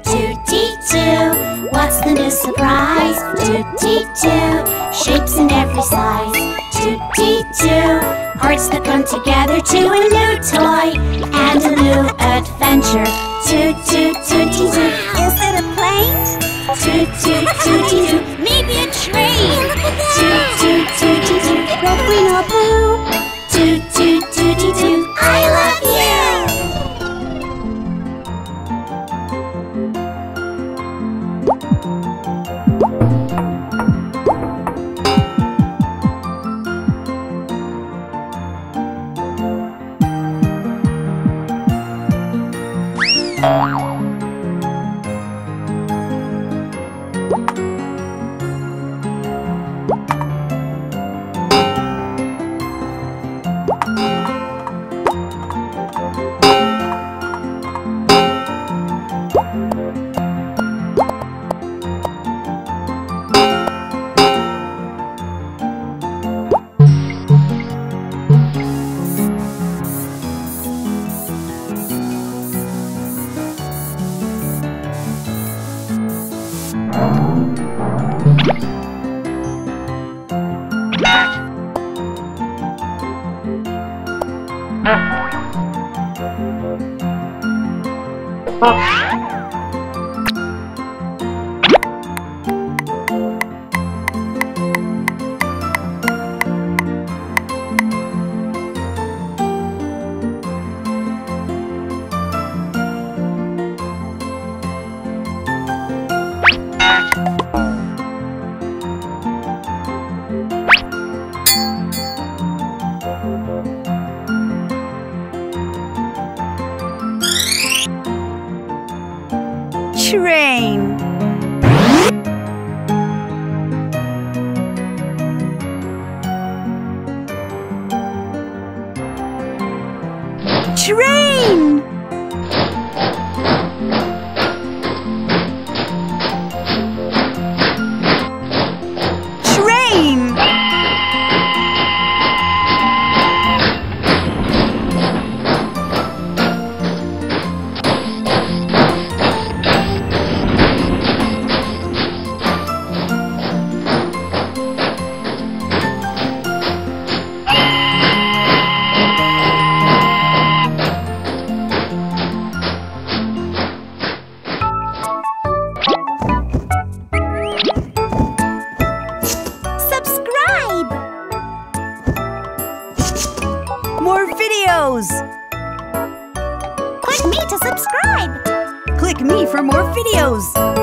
Toot-tee-too, what's the new surprise? Toot-tee-too, shapes in every size. Toot-tee-too, parts that come together to a new toy and a new adventure. Toot-toot-tootie-too. Is it a plane? Toot-toot-tootie-too. Maybe a train. Toot-toot-tootie-too. Red, green, or blue. Toot-toot-tootie-too. I love you. Train. Train. Train. More videos! Click me to subscribe. Click me for more videos!